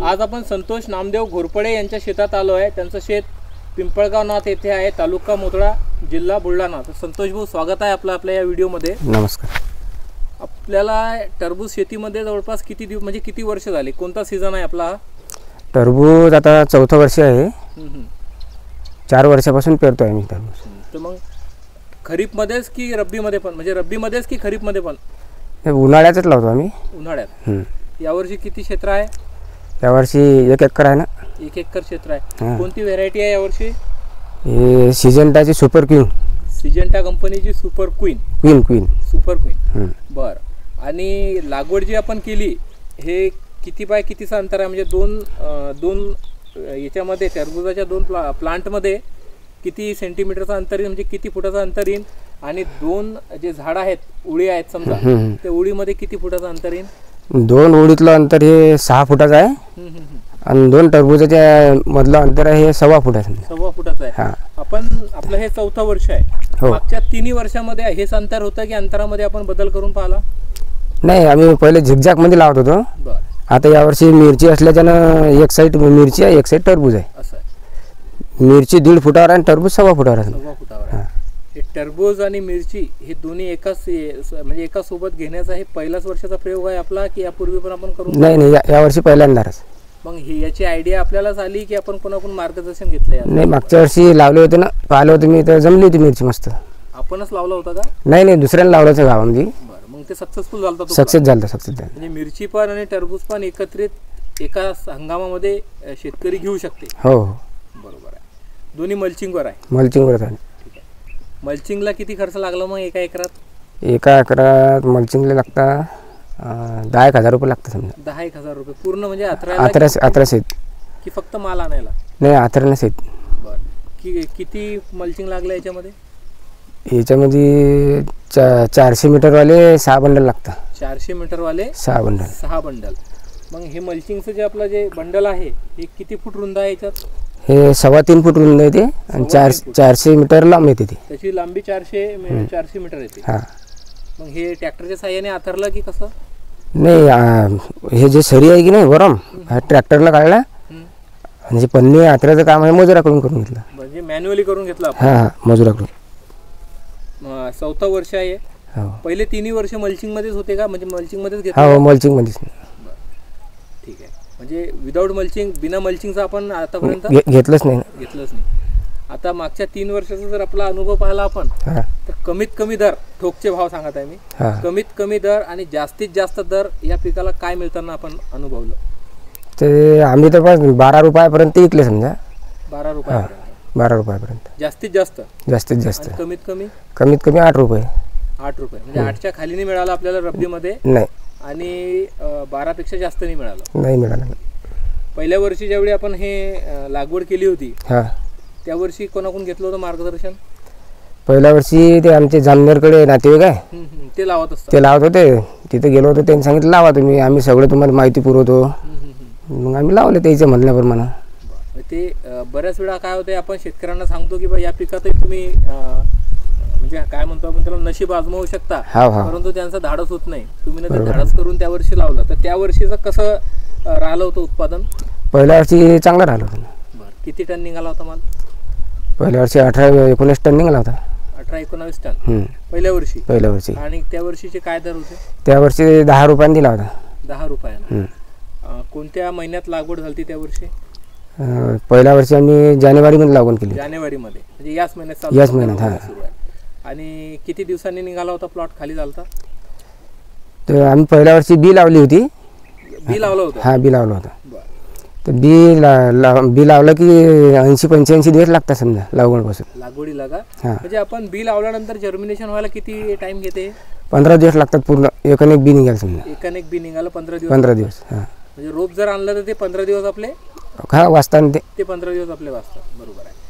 आज आपण संतोष नामदेव घोरपडे यांच्या शेतात आलो आहे। त्यांचं शेत पिंपळगाव नाथ येथे आहे, तालुका मोताळा, जिल्हा बुलढाणा। तर संतोष भाऊ, स्वागत आहे आपलं आपल्या या व्हिडिओमध्ये। नमस्कार। आपल्याला टरबूज शेतीमध्ये जवळपास किती वर्ष झाले? कोणता सीझन आहे आपला? टरबूज आता चौथं वर्ष आहे। 4 वर्षापासून पेरतो आहे मी टरबूज। तर मग खरीप मध्येच की रब्बी मध्ये पण, म्हणजे रब्बी मध्येच की खरीप मध्ये पण? हे उन्हाळ्यातच लावतो आम्ही। उन्हाळ्यात। यावर्षी किती क्षेत्र आहे? यावर्षी 1 एकर आहे ना। 1 एकर क्षेत्र आहे। कोणती व्हेरायटी आहे यावर्षी? हे सिजंटाची सुपर क्वीन। सिजंटा कंपनीची सुपर क्वीन। Super queen. बर। आणि लागवड जी आपण केली, हे किती बाय कितीचं अंतर आहे? म्हणजे दोन याच्यामध्ये टरबुजाच्या 2 प्लांटमध्ये किती सेंटीमीटरचं अंतर येईल, म्हणजे किती फुटाचं अंतर येईल? आणि 2 जे झाड आहेत, उळी आहेत समजा, त्या उळीमध्ये किती फुटाचं अंतर येईल? 2 ओळीतलं अंतर हे 6 फुटाचं आहे आणि 2 टरबुजाच्या मधलं अंतर आहे हे 1.25 फुटाचं। 1.25 फुटाचं आहे। आपण आपलं हे 4थं वर्ष आहे। मागच्या 3 वर्षामध्ये हेच अंतर होतं की अंतरामध्ये आपण बदल करून पाहिला? नाही, आम्ही पहिले झिगझॅग मध्ये लावत होतो। बरं। आता यावर्षी मिरची असल्याच्यानं एक साईड मिरची आहे, एक साईड टरबूज आहे। असं आहे। मिरची 1.5 फुटावर आणि टरबूज 1.25 फुटावर आहे। 1.25 फुटावर आहे। हे टरबूज आणि मिरची हे दोन्ही एका सोबत घेण्याचा हे पहिलाच वर्षाचा प्रयोग आहे आपला, की यापूर्वी पण आपण करून? नाही, यावर्षी पहिल्यांदाच। मग याची आयडिया आपल्यालाच आली की आपण कोणाकडून मार्गदर्शन घेतलं? नाही, मागच्या वर्षी लावले होते ना, पाहिलं होतं मी, तर जमली होती मिरची मस्त। आपणच लावला होता का? नाही, दुसऱ्याला लावलं होतं गावामध्ये। बरं, मग ते सक्सेसफुल झालं? सक्सेस झालं। म्हणजे मिरची पण आणि टरबूज पण एकत्रित एका हंगामामध्ये शेतकरी घेऊ शकते? हो, बरोबर आहे। दोन्ही मल्चिंगवर आहे? मल्चिंगवर आहे। ठीक आहे। मल्चिंगला किती खर्च लागला मग एका एकरात? एका एकरात मल्चिंगला लागता 10,000 रुपये लागतात समजा। 10,000 रुपये पूर्ण, म्हणजे अथरास की फक्त माल आणायला? नाही, अथरास आहेत। बरं। किती मल्चिंग लागलं याच्यामध्ये? याच्यामध्ये 400 मीटरवाले 6 बंडल लागतात। 400 मीटरवाले 6 बंडल। 6 बंडल। मग हे मल्चिंगचं जे आपलं जे बंडल आहे हे किती फूट रुंद आहे याच्यात? हे 3.25 फूट रुंद येते आणि 400 मीटर लांब येते ती। त्याची लांबी 400 मीटर येते। हां। मग हे ट्रॅक्टरच्या साहाय्याने आथरलं की कसं? नाही, हे जे सरी आहे की नाही वरम, हा ट्रॅक्टरला काढला आणि जे पन्नी आथराचं काम आहे मजुराकडून करून घेतलं। म्हणजे मॅन्युअली करून घेतलं आपण? हां, मजुराकडून। 4थं वर्ष आहे। पहिले 3 वर्ष मल्चिंग मध्येच होते का? म्हणजे मल्चिंग मध्येच घेतलं? हो, मल्चिंग मध्येच। ठीक आहे। म्हणजे विदाऊट मल्चिंग, बिना मल्चिंगचं आपण आतापर्यंत घेतलंच नाही। आता मागच्या 3 वर्षाचा जर आपला अनुभव पाहिला आपण, तर कमीत कमी दर, ठोकचे भाव सांगत आहे मी, कमीत कमी दर आणि जास्तीत जास्त दर या पिकाला काय मिळताना आपण अनुभवलं? ते आम्ही तर 12 रुपयापर्यंत विकले समजा। 12 रुपये? 12 रुपयापर्यंत जास्तीत जास्त? जास्तीत जास्त। कमीत कमी? कमीत कमी 8 रुपये। 8 रुपये म्हणजे 8च्या खाली नाही मिळालं आपल्याला रब्बीमध्ये? नाही। आणि 12 पेक्षा जास्त नाही मिळालं? नाही मिळालं। पहिल्या वर्षी ज्यावेळी आपण हे लागवड केली होती, त्या वर्षी कोणाकडून घेतलं होतं मार्गदर्शन? पहिल्या वर्षी ते आमचे जामनेरकडे नातेवाईक आहे, ते लावत असतात। ते लावत होते, तिथे गेलो होतो, त्यांनी सांगितलं लावा तुम्ही, आम्ही सगळं तुम्हाला माहिती पुरवतो। मग आम्ही लावले त्याच्या म्हणल्याप्रमाणे। ते बऱ्याच वेळा काय होते, आपण शेतकऱ्यांना सांगतो की बा या पिकातही तुम्ही म्हणजे काय म्हणतो आपण त्याला, नशीब आजमावू शकता, परंतु त्यांचं धाडस होत नाही। तुम्ही ना ते धाडस करून त्या वर्षी लावलं, तर त्या वर्षीचं कसं राहिलं होतं उत्पादन? पहिल्या वर्षी चांगलं राहिलं होतं। बरं। किती टन निघाला होता माल? पहिल्या वर्षी 18-19 टन निघाला होता। 18-19 टन पहिल्या वर्षी? आणि त्या वर्षीचे काय दर होते? त्या वर्षी 10 रुपयाने दिला होता। 10 रुपयाने? कोणत्या महिन्यात लागवड झाली त्या वर्षी? पहिल्या वर्षी आम्ही जानेवारीमध्ये लागवड केली। जानेवारीमध्ये, म्हणजे याच महिन्यात? याच महिन्यात। आणि किती दिवसांनी निघाला होता प्लॉट, खाली झाला? तर आम्ही पहिल्या वर्षी बी लावली होती। बी लावलं होतं? हां, बी लावलं होतं। तर बी लावलं की 80-85 दिवस लागतात समजा लागवडीला का? म्हणजे आपण बी लावल्यानंतर जर्मिनेशन व्हायला किती टाइम घेते? 15 दिवस लागतात पूर्ण, एकाने बी निघाल समजा। एकाने बी निघालं 15 दिवस? म्हणजे रोप जर आणलं तर ते 15 दिवस आपले वाचतात, ते 15 दिवस आपले वाचतात। बरोबर आहे।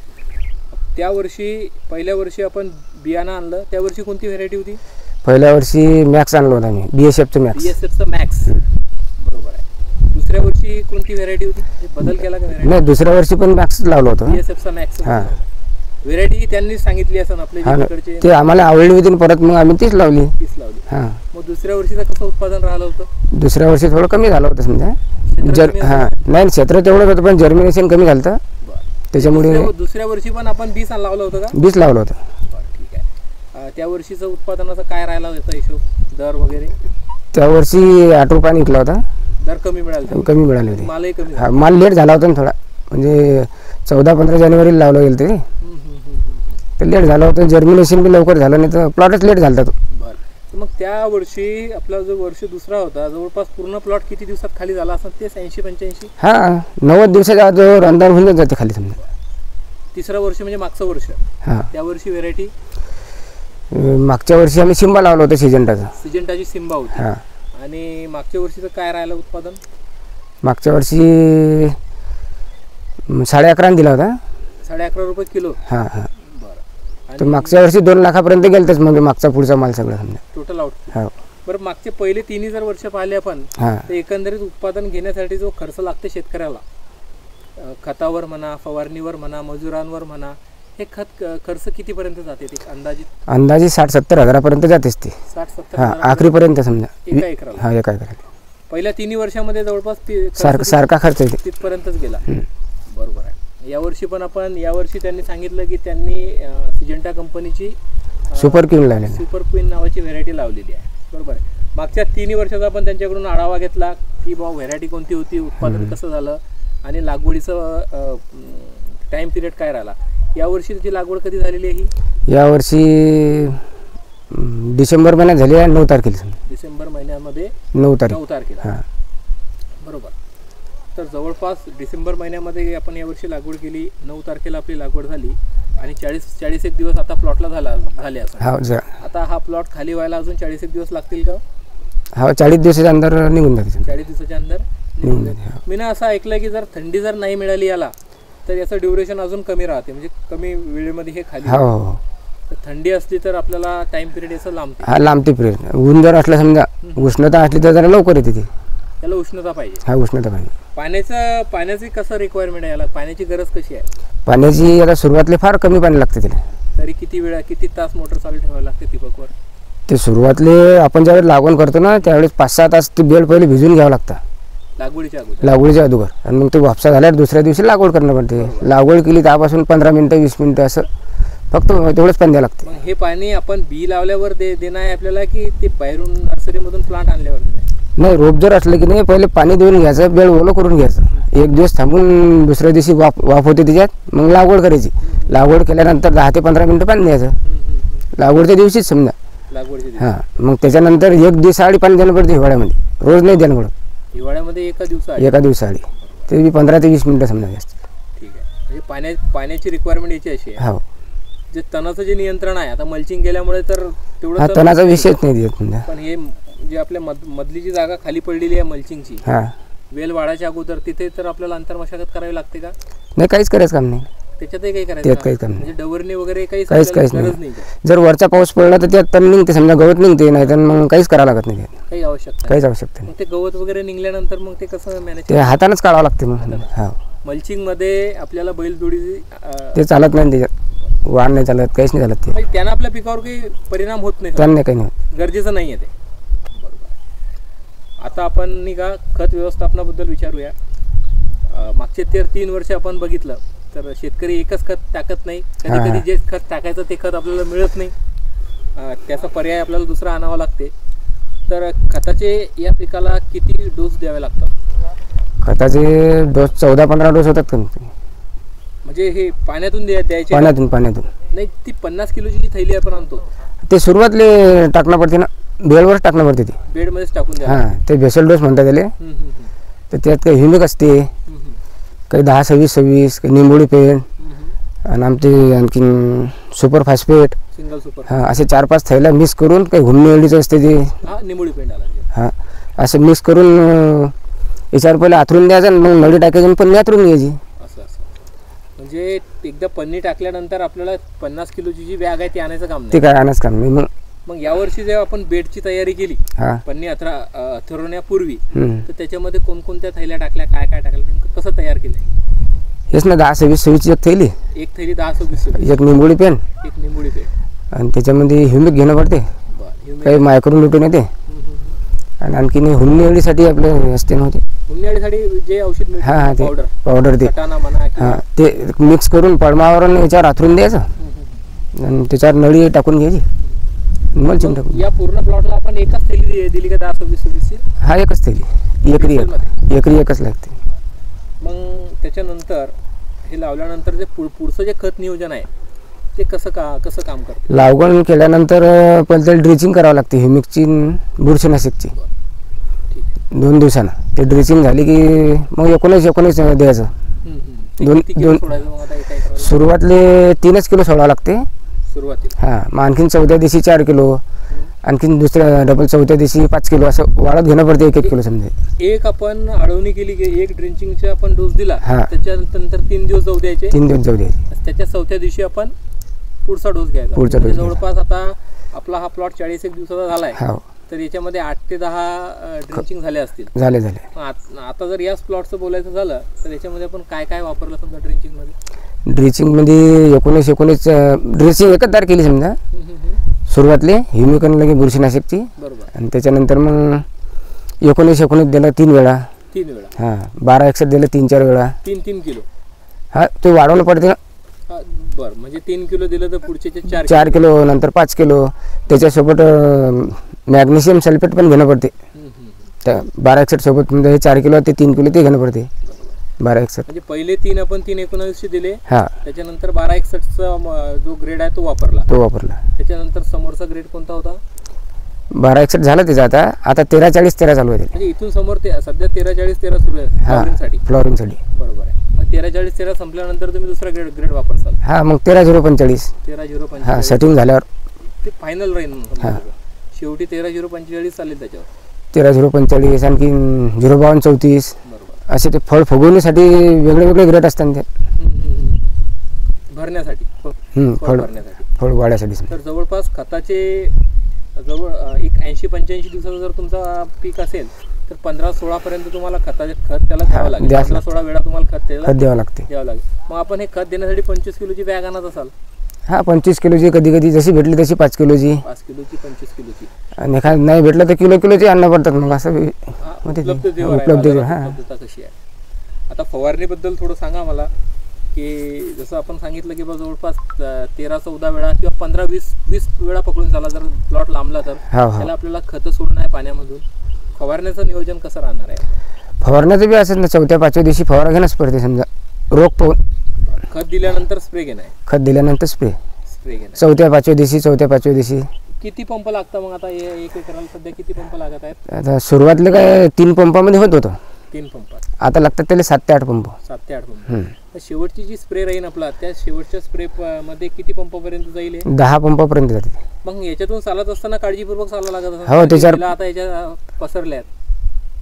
त्या वर्षी, पहिल्या वर्षी आपण बियाणं आणलं, त्या वर्षी कोणती व्हेरायटी होती? पहिल्या वर्षी मॅक्स आणलं होतं आम्ही, BSFचं मॅक्स। बरोबर आहे। दुसऱ्या वर्षी कोणती व्हेरायटी होती? बदल केला का? नाही, दुसऱ्या वर्षी पण मॅक्स लावलं होतं। BSFचा मॅक्स व्हेरायटी त्यांनी सांगितली असं आपल्या, ते आम्हाला आवडली होती, परत मग आम्ही तीच लावली। मग दुसऱ्या वर्षीचं कसं उत्पादन राहिलं होतं? दुसऱ्या वर्षी थोडं कमी झालं होतं समजा, हां नाही क्षेत्र तेवढंच होतं पण जर्मिनेशन कमी झालं होतं. त्याच्यामुळे दुसऱ्या वर्षी पण आपण बीस लावलं होतं का? बीस लावलं होतं. ठीक आहे. त्या वर्षीचं उत्पादनाचा काय राहिला होता हिशोब, दर वगैरे? त्या वर्षी 8 रुपयाने विकला होता. दर कमी मिळाला? कमी मिळाले होते. मालही कमी. हा माल लेट झाला होता ना थोडा, म्हणजे 14-15 जानेवारीला लावलं गेलं ते. तर लेट झालं होतं, जर्मिनेशन बी लवकर झालं नाही तर प्लॉटच लेट झाला तो. बरं. मग त्या वर्षी आपला जो वर्ष दुसरा होता जवळपास पूर्ण प्लॉट किती दिवसात खाली झाला असं ते 80-85? हां 90 दिवसाच्या आत अंदाज होऊन जाते खाली समजा. तिसरं वर्ष म्हणजे मागचं वर्ष. हां त्या वर्षी व्हेरायटी मागच्या वर्षी आम्ही सिम्बा लावलं होतं सिजंटाचं. सिजंटाची सिम्बा होती. हां आणि मागच्या वर्षीचं काय राहिलं उत्पादन? मागच्या वर्षी 11.5 दिला होता. 11.5 रुपये किलो. हां हां. बरं. तर मागच्या वर्षी 2 लाखापर्यंत गेलतच मग मागचा पुढचा माल सगळं समजा टोटल आउटपुट. हो. बरं, मागचे पहिले 3 जर वर्ष पाहिले आपण हां तर एकंदरीत उत्पादन घेण्यासाठी जो खर्च लागते शेतकऱ्याला, खतावर म्हणा, फवारणीवर म्हणा, मजुरांवर म्हणा, हे खर्च कितीपर्यंत जाते ते अंदाजे? 60-70 हजारापर्यंत जातेच ते. 60-70 हां आखरीपर्यंत समजा एका एकराला. हां एका एकराला. पहिल्या 3 वर्षामध्ये जवळपास सारखा खर्च येते तिथपर्यंतच गेला. बरोबर आहे. यावर्षी पण आपण त्यांनी सांगितलं की त्यांनी सिजंटा कंपनीची सुपर क्वीन लावली, सुपर क्वीन नावाची व्हेरायटी लावलेली आहे. बरोबर आहे. मागच्या 3 वर्षाचा आपण त्यांच्याकडून आढावा घेतला की बाबा व्हेरायटी कोणती होती, उत्पादन कसं झालं आणि लागवडीचं टाईम पिरियड काय राहिला. यावर्षी त्याची लागवड कधी झालेली आहे ही? यावर्षी डिसेंबर महिन्यात झाली आहे 9 तारखेला. डिसेंबर महिन्यामध्ये 9 तारखेला. हां बरोबर. तर जवळपास डिसेंबर महिन्यामध्ये आपण यावर्षी लागवड केली. 9 तारखेला आपली लागवड झाली आणि 40-41 दिवस आता प्लॉटला झाले असं. हो आता हा प्लॉट खाली व्हायला अजून 40 दिवस लागतील का? हो 40 दिवसाच्या अंदर निघून जाते. 40 दिवसाच्या अंदर निघून जाते. मी ना असं ऐकलं की जर थंडी जर नाही मिळाली याला तर याचं ड्युरेशन अजून कमी राहते, म्हणजे कमी वेळेमध्ये हे खाली. हो हो. तर थंडी असली तर आपल्याला टाइम पिरियड याचं लांबते. हा लांबते पिरियड. ऊन जर असलं समजा, उष्णता असली तर जरा लवकर येते ती. त्याला उष्णता पाहिजे. हा उष्णता पाहिजे. पाण्याची कसं रिक्वायरमेंट आहे याला? पाण्याची गरज कशी आहे? पाण्याची आता सुरुवातीला फार कमी पाणी लागते तिला. तरी किती तास मोटर चालू ठेवायला लागते ठिबकवर? ते सुरुवातले आपण ज्यावेळेस लागवड करतो ना त्यावेळेस 5-6 तास ते बेड पहिले भिजून घ्यावं लागतं लागवडीच्या अगोदर. आणि मग ते वापसा झाल्यावर दुसऱ्या दिवशी लागवड करणं पडते. लागवड केली त्यापासून 15 मिनटं 20 मिनटं असं फक्त तेवढंच पाणी द्यावं लागतं. हे पाणी आपण बी लावल्यावर देणं आहे आपल्याला की ते बाहेरून नर्सरीमधून प्लांट आणल्यावर? नाही, रोप जर असलं की नाही पहिले पाणी देऊन घ्यायचं, बेड ओलं करून घ्यायचं. 1 दिवस थांबून दुसऱ्या दिवशी वाफ होते त्याच्यात, मग लागवड करायची. लागवड केल्यानंतर 10 ते 15 मिनटं पाणी द्यायचं लागवडच्या दिवशीच समजा. हां मग त्याच्यानंतर 1 दिवसाआडी पाणी देणं पडते हिवाळ्यामध्ये. रोज नाही देणं पडत. हिवाळ्यामध्ये एका दिवसाआडी ते 15 ते 20 मिनटं समजा जास्त. ठीक आहे. म्हणजे पाण्याची रिक्वायरमेंट याची अशी आहे. हो. जे तणाचं जे नियंत्रण आहे आता मल्चिंग केल्यामुळे तर तेवढं तणाचा विषयच नाही देत समजा. पण हे जे आपल्या मधली जी जागा खाली पडलेली आहे मल्चिंगची, वेल वाढायच्या अगोदर तिथे तर आपल्याला अंतर्मशागत करावी लागते का? नाही, काहीच करायचं काम नाही त्याच्यातही. काही करायचं काही काम नाही. म्हणजे डवरणी वगैरे काहीच गरज नाही. जर वरचा पाऊस पडला तर त्यात तण निघते समजा, गवत निघते, नाही तर मग काहीच करावं लागत नाही. काहीच आवश्यकता नाही. ते गवत वगैरे निघल्यानंतर मग ते कसं मॅनेज? ते हातानंच काढावं लागते मग. हा मल्चिंग मध्ये आपल्याला बैलजोडी ते चालत नाही, त्याच्यात वाढ नाही चालत, काहीच नाही चालत. ते त्यानं आपल्या पिकावर काही परिणाम होत नाही. त्यांना काही नाही, गरजेचं नाही आहे ते. बरोबर. आता आपण नाही का खत व्यवस्थापनाबद्दल विचारूया. मागचे 3 वर्ष आपण बघितलं तर शेतकरी एकच खत टाकत नाही. कधी जे खत टाकायचं ते खत आपल्याला मिळत नाही. त्याचा पर्याय आपल्याला दुसरा आणावा लागते. तर खताचे या पिकाला किती डोस द्यावे लागतात? खताचे डोस 14-15 डोस होतात कमी. म्हणजे हे पाण्यातून द्यायचे? पाण्यातून नाही, ती 50 किलोची जी थैली आपण आणतो ते सुरुवातले टाकणं पडते ना, बेडवरच टाकणं पडते. ते बेडमध्येच टाकून द्या. हां ते बेसल डोस म्हणतात त्याला. तर त्यात काही ह्युमिक असते, काही 10-26-26, काही निंबोळी पेंड आणि आमचे आणखीन सुपर फॉस्फेट, सिंगल सुपर. हां असे 4-5 थैल्या मिक्स करून, काही हुमणी एवढीचं असते ते. निंबोळी पेंड आला. हां असं मिक्स करून याच्यावर पहिले आथरून द्यायचं आणि मग नळी टाकायची पण आथरून घ्यायची. म्हणजे एकदा पन्नी टाकल्यानंतर आपल्याला 50 किलोची जी बॅग आहे ती आणायचं काम नाही. ते काय आणायचं काम नाही. मग यावर्षी जेव्हा आपण बेडची तयारी केली पन्नी अथरवण्यापूर्वी, तर त्याच्यामध्ये कोणकोणत्या थैल्या टाकल्या, काय टाकलं, नेमकं कसं तयार केलंय? हेच ना 10-26-26 एक थैली, 10-26 एक निंबोळी पेन, आणि त्याच्यामध्ये ह्युमिक घेणं पडते, काही मायक्रो न्यूट्रन येते, आणि आणखीन हुमणी एवढीसाठी आपले असते नव्हते. उन्हाळ्यासाठी जे औषध मिळतं हां ते पावडर पावडर ते सटाणा म्हणा किंवा हां ते मिक्स करून पडमावर याच्यावर हातरून द्यायचं आणि त्याच्यावर नळी टाकून घ्यायची मल्चिंग टाकून. या पूर्ण प्लॉटला आपण एकच थैली दिली का 10-26-26? हा एकच थैली एकरी एकच लागते. मग त्याच्यानंतर हे लावल्यानंतर जे पुढचं जे खत नियोजन आहे ते कसं काम करतं? लागवण केल्यानंतर पहिले ड्रिचिंग करावं लागते ह्युमिकची बुरशीनाशकची 2 दिवसानं. ते ड्रिचिंग झाली की मग 19 द्यायचं. किती किलो सोडायचं मग आता एका एकराला? सुरुवातले 3 किलो सोडावं लागते सुरुवातीला. हां मग आणखीन 4थ्या दिवशी 4 किलो आणखीन दुसऱ्या डबल 4थ्या दिवशी 5 किलो असं वाढत घेणं पडते 1 किलो समजा. एक आपण अळवणी केली की एक ड्रिंचिंगचा आपण डोस दिला हां. त्याच्यानंतर 3 दिवस जाऊ द्यायचे. 3 दिवस जाऊ द्यायचे. त्याच्या 4थ्या दिवशी आपण पुढचा डोस घ्यायचा. पुढचा डोस जवळपास आता आपला हा प्लॉट 40 दिवसाचा झालाय हो तर याच्यामध्ये 8 ते 10 ड्रिंचिंग झाले असतील. झाले. आता जर याच प्लॉटचं बोलायचं झालं तर याच्यामध्ये आपण काय वापरलं समजा ड्रिंचिंग मध्ये? ड्रिचिंगमध्ये 19 ड्रिचिंग एकच केली समजा. सुरुवातले ह्युमिकन लगे बुरशीनाशकची बरोबर. आणि त्याच्यानंतर मग 19 दिलं 3 वेळा. 3 वेळा. हां 12-61 दिलं 3-4 वेळा. 3 किलो. हा ते वाढवणं पडते ना. बरं म्हणजे 3 किलो दिलं तर पुढचे 4 किलो नंतर 5 किलो. त्याच्यासोबत मॅग्नेशियम सल्फेट पण घेणं पडते. त्या 12-61 सोबत म्हणजे हे 4 किलो ते 3 किलो ते घेणं पडते 12-61. म्हणजे पहिले 3 आपण 3-19 दिले. हां त्याच्यानंतर 12-61चा जो ग्रेड आहे तो वापरला. त्याच्यानंतर समोरचा ग्रेड कोणता होता? 12-61 झालं त्याचं. आता 13-40-13 चालू आहे. म्हणजे इथून समोर सध्या 13-40-13 सुरू आहे फ्लॉवरिंगसाठी. बरोबर आहे. मग 13-40-13 संपल्यानंतर तुम्ही दुसरा ग्रेड वापरसाल. हां मग 13-0-45. 13-0-45 हां सेटिंग झाल्यावर ते फायनल राहील. शेवटी 13-0-45 चालेल त्याच्यावर. 13-0-45 आणखी 0-52-34 बरोबर. असे ते फळ फुगवण्यासाठी वेगळे ग्रेड असतात ते भरण्यासाठी फळ वाढण्यासाठी. तर जवळपास खताचे एक 80-85 दिवसाचा जर तुमचा पीक असेल तर 15-16 पर्यंत तुम्हाला खत त्याला द्यावं लागेल. 15-16 वेळा तुम्हाला खत द्यावं लागेल. मग आपण हे खत देण्यासाठी 25 किलोची बॅग आणत असाल? हां 25 किलोची कधी जशी भेटली तशी 5 किलोची. 25 किलोची. आणि एखादं नाही भेटलं तर किलोची आणणं पडतात मग असं उपलब्धता कशी आहे? आता फवारणीबद्दल थोडं सांगा मला की जसं आपण सांगितलं की जवळपास 13-14 वेळा किंवा 15-20 वेळा पकडून चाला जर प्लॉट लांबला तर त्याला आपल्याला खतं सोडणं आहे पाण्यामधून. फवारण्याचं नियोजन कसं राहणार आहे? फवारण्याचं बी असंच ना 4थ्या-5व्या दिवशी फवारा घेणंच पडते समजा. रोग पाहून खत दिल्यानंतर स्प्रे घेणं आहे. खत दिल्यानंतर स्प्रे घेणं. 4थ्या-5व्या दिवशी. किती पंप लागतं मग आता 1 एकराला सध्या किती पंप लागत आहेत? आता सुरुवातीला काय 3 पंपामध्ये होतं. 3 पंप. आता लागतात त्याला 7 ते 8 पंप. 7 ते 8 पंप. शेवटची जी स्प्रे राहील आपला त्या शेवटच्या स्प्रे मध्ये किती पंपापर्यंत जाईल? 10 पंपापर्यंत जाते. मग याच्यातून चालत असताना काळजीपूर्वक चालला लागत असतं. हो त्याच्यावर आता याच्या पसरल्यात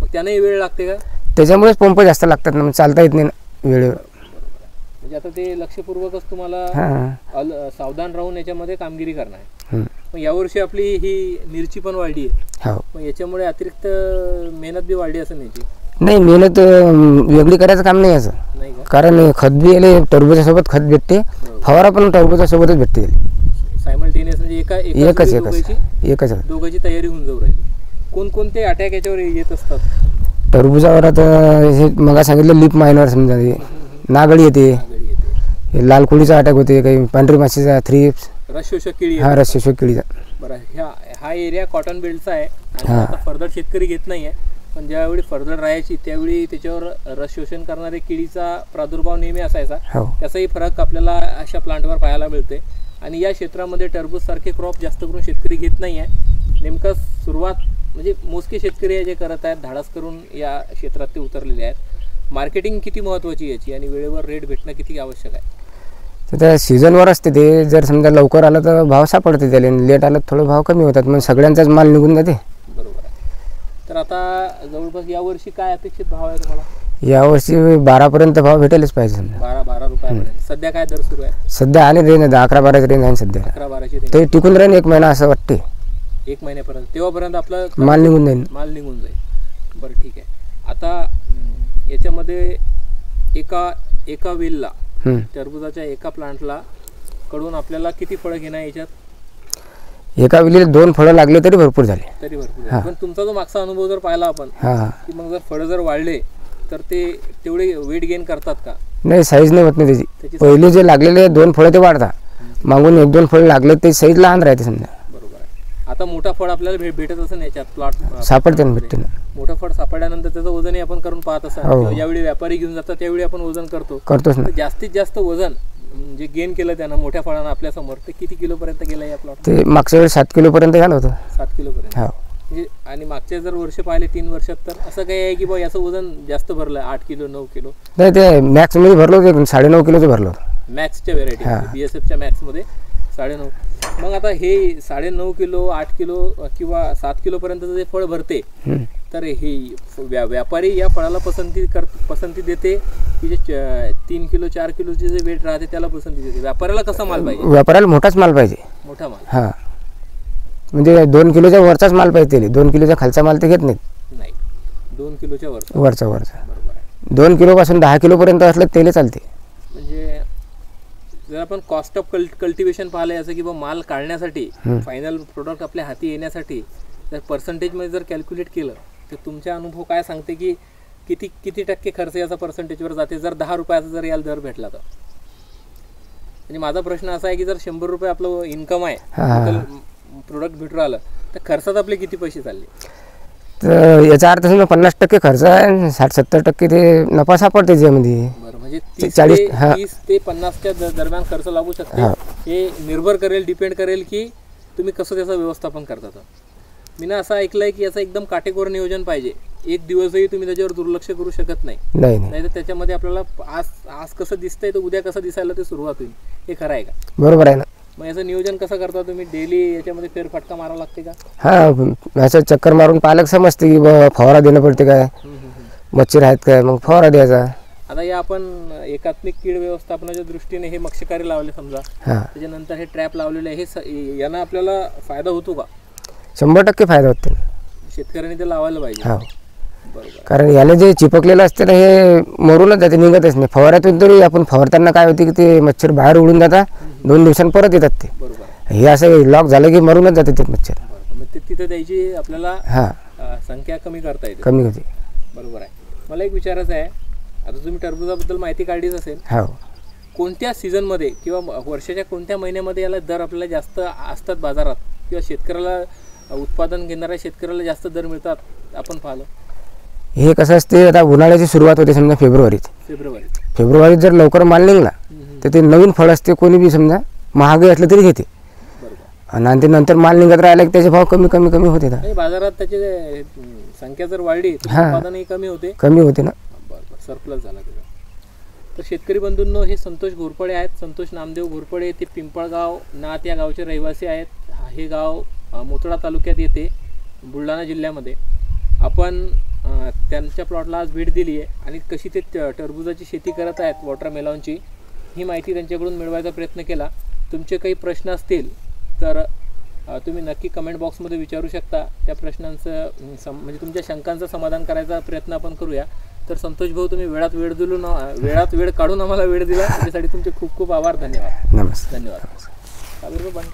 मग त्याने वेळ लागते का? त्याच्यामुळेच पंप जास्त लागतात ना. चालता येत नाही ना वेळेवर. म्हणजे आता ते लक्षपूर्वकच तुम्हाला सावधान राहून याच्यामध्ये कामगिरी करणार आहे. मग यावर्षी आपली ही मिरची पण वाढली आहे. मग याच्यामुळे अतिरिक्त मेहनत बी वाढली असं नाही. मेहनत वेगळी करायचं काम नाही असं. कारण खत बी याले टरबूजासोबत खत भेटते. फवारा पण टरबूजासोबतच भेटते. सायमल्टेनियस म्हणजे एकच दोघांची तयारी होऊन जाऊ राहिली. कोणकोणते अटॅक याच्यावर येत असतात? टरबूजावर आता हे मग सांगितलं लिप मायनर समजा नागडी येते. लाल कोळीचा अटॅक होते. काही पांढरी माशीचा थ्रिप्स रसशोषक किडी. रसशोषक किडीचा. बरं हा एरिया कॉटन बेल्टचा आहे आणि आता फर्दर शेतकरी घेत नाही आहे. पण ज्यावेळी फर्दर राहायची त्यावेळी त्याच्यावर रस शोषण करणारे किडीचा प्रादुर्भाव नेहमी असायचा. त्याचाही फरक आपल्याला अशा प्लांटवर पाहायला मिळते. आणि या क्षेत्रामध्ये टरबूज सारखे क्रॉप जास्त करून शेतकरी घेत नाही आहे. नेमकं सुरुवात म्हणजे मोजके शेतकरी आहे जे करत आहेत. धाडस करून या क्षेत्रात ते उतरलेले आहेत. मार्केटिंग किती महत्त्वाची याची आणि वेळेवर रेट भेटणं किती आवश्यक आहे? तर त्या सीझनवर असते ते. जर समजा लवकर आलं तर भाव सापडते त्याला. लेट आलं थोडं भाव कमी होतात. मग सगळ्यांचाच माल निघून जाते. बरोबर आहे. तर आता जवळपास यावर्षी काय अपेक्षित भाव आहे तुम्हाला? यावर्षी 12 पर्यंत भाव भेटेलच पाहिजे. 12 रुपयापर्यंत. सध्या काय दर सुरू आहे? सध्या आणि रेंज 11-12 रेंज आहे सध्या. 11-12ची रेंज. ते टिकून राहील 1 महिना असं वाटते. 1 महिन्यापर्यंत. तेव्हापर्यंत आपलं माल निघून जाईल. बरं ठीक आहे. आता याच्यामध्ये एका वेलला टरबूजाच्या एका प्लांटला कडून आपल्याला किती फळं घेणं याच्यात? एका वेळी 2 फळं लागले तरी भरपूर झाले. तरी भरपूर. पण तुमचा जो मागचा अनुभव जर पाहिला आपण की मग जर फळं जर वाढले तर ते तेवढे वेट गेन करतात का? नाही, साईज नाही होत नाही त्याची. पहिले जे लागलेले 2 फळं ते वाढतात, मागून 1-2 फळं लागले ते साईज लहान राहते समजा. बरोबर आहे. आता मोठा फळ आपल्याला भेटत असं नाही याच्यात प्लॉट सापडते ना, भेटते ना. मोठं फळ सापडल्यानंतर त्याचं वजनही आपण करून पाहत असतो. ज्यावेळी व्यापारी घेऊन जातात त्यावेळी आपण वजन करतोच ना. जास्तीत जास्त वजन जे गेन केलं त्यानं मोठ्या फळानं आपल्या समोर ते किती किलो पर्यंत गेलं या प्लॉट? ते मागच्या वेळी 7 किलो पर्यंत झालं होतं. 7 किलो पर्यंत. म्हणजे आणि मागच्या जर वर्ष पाहिले 3 वर्षात तर असं काही आहे की बा याचं वजन जास्त भरलं 8 किलो 9 किलो? नाही, ते मॅक्स मध्ये भरलं होतं, 9.5 किलोचं भरलं होतं. मॅक्सच्या व्हेरायटी BSFच्या मॅक्समध्ये 9.5. मग आता हे 9.5 किलो 8 किलो किंवा 7 किलो पर्यंत जे फळ भरते तर हे व्यापारी या फळाला पसंती देते की जे 3 किलो 4 किलोचे जे वेट राहते त्याला पसंती देते? व्यापाऱ्याला कसा माल पाहिजे? व्यापाऱ्याला मोठाच माल पाहिजे. मोठा माल. म्हणजे 2 किलोच्या वरचाच माल पाहिजे. 2 किलोचा खालचा माल ते घेत नाहीत. नाही, 2 किलोच्या वरचा. बरोबर आहे. 2 किलो पासून 10 किलो पर्यंत असलं तेले चालते. म्हणजे जर आपण कॉस्ट ऑफ कल्टिवेशन पाहिलं याचं की बा माल काढण्यासाठी फायनल प्रोडक्ट आपल्या हाती येण्यासाठी जर पर्सेंटेजमध्ये जर कॅल्क्युलेट केलं तर तुमचा अनुभव काय सांगते की किती टक्के खर्च याचा पर्सेंटेजवर जाते जर 10 रुपयाचा जर याला दर भेटला तर? म्हणजे माझा प्रश्न असा आहे की जर 100 रुपये आपलं इन्कम आहे प्रोडक्ट भेटू राहिलं तर खर्चात आपले किती पैसे चालले? तर याचा अर्थ समजा 50% खर्च आहे, 60-70% ते नफा सापडते त्याच्यामध्ये. बरं, म्हणजे 30 ते 50च्या दरम्यान खर्च लागू शकते. हे निर्भर करेल, डिपेंड करेल की तुम्ही कसं त्याचं व्यवस्थापन करतात. मी ना असं ऐकलंय की याचं एकदम काटेकोर नियोजन पाहिजे. एक दिवसही तुम्ही त्याच्यावर दुर्लक्ष करू शकत नाही. नाही तर त्याच्यामध्ये आपल्याला आज कसं दिसतंय तर उद्या कसं दिसायला ते सुरुवात होईल. हे खरं आहे का? बरोबर आहे ना. मग याचं नियोजन कसं करता तुम्ही? डेली याच्यामध्ये फेरफटका मारावा लागते का? असं चक्कर मारून पालक समजते की फवारा देणं पडते काय, मच्छर आहेत काय, मग फवारा द्यायचा. आता या आपण एकात्मिक कीड व्यवस्थापनाच्या दृष्टीने हे मक्षकारी लावले समजा, त्याच्यानंतर हे ट्रॅप लावलेले हे यानं आपल्याला फायदा होतो का? 100% फायदा होतो. शेतकऱ्यांनी ते लावायला पाहिजे. बरोबर. कारण याला जे चिपकलेलं असते ना हे मरूनच जाते, निघतच नाही. फवाऱ्यातून तरी आपण फवारताना काय होते की ते मच्छर बाहेर उडून जातात, 2 दिवसांनी परत येतात ते. बरोबर. हे असं लॉक झालं की मरूनच जाते ते मच्छर. मग ते तिथं द्यायची आपल्याला संख्या कमी करता येते. कमी होते. बरोबर आहे. मला एक विचारायचं आहे, आता तुम्ही टरबूजाबद्दल माहिती काढलीच असेल. कोणत्या सीझनमध्ये किंवा वर्षाच्या कोणत्या महिन्यामध्ये याला दर आपल्याला जास्त असतात बाजारात किंवा शेतकऱ्याला उत्पादन घेणाऱ्या शेतकऱ्याला जास्त दर मिळतात आपण पाहिलं? हे कसं असते, आता उन्हाळ्याची सुरुवात होते समजा फेब्रुवारीत जर लवकर माल निघला तर ते नवीन फळ असते, कोणी बी समजा महागाई असलं तरी घेते. आणि नंतर माल निघत राहिला की त्याचे भाव कमी होते. बाजारात त्याची संख्या जर वाढली उत्पादनही कमी होते ना. बरोबर, सरप्लस झाला त्याचा. तर शेतकरी बंधूंनो, हे संतोष घोरपडे आहेत. संतोष नामदेव घोरपडे. ते पिंपळगाव नात या गावचे रहिवासी आहेत. हे गाव मोतळा तालुक्यात येते, बुलढाणा जिल्ह्यामध्ये. आपण त्यांच्या प्लॉटला आज भेट दिली आहे आणि कशी ते टरबुजाची शेती करत आहेत, वॉटरमेलॉनची, ही माहिती त्यांच्याकडून मिळवायचा प्रयत्न केला. तुमचे काही प्रश्न असतील तर तुम्ही नक्की कमेंट बॉक्समध्ये विचारू शकता. त्या प्रश्नांचं म्हणजे तुमच्या शंकांचं समाधान करायचा प्रयत्न आपण करूया. तर संतोष भाऊ, तुम्ही वेळात वेळ काढून आम्हाला वेळ दिला त्याच्यासाठी तुमचे खूप खूप आभार. धन्यवाद. नमस्कार. धन्यवाद.